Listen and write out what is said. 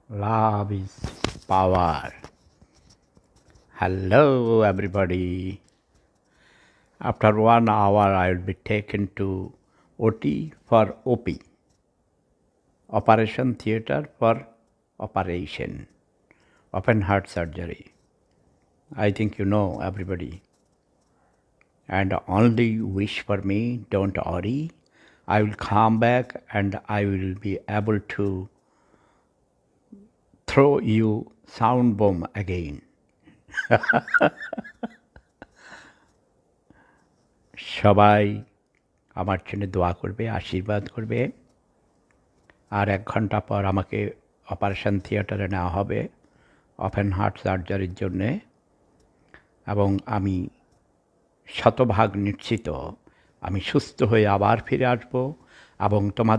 Love is power. Hello, everybody. After 1 hour, I will be taken to OT for OP, Operation Theatre for Operation, Open Heart Surgery. I think you know, everybody. And only wish for me, don't worry. I will come back and I will be able to throw you sound bomb again. সবাই আমার জন্য দোয়া করবে, আশীর্বাদ করবে। আর 1 ঘন্টা পর আমাকে অপারেশন থিয়েটারে নেওয়া হবে ওপেন হার্ট সার্জারির জন্যে, এবং আমি শতভাগ নিশ্চিত আমি সুস্থ হয়ে আবার ফিরে আসব এবং তোমাদের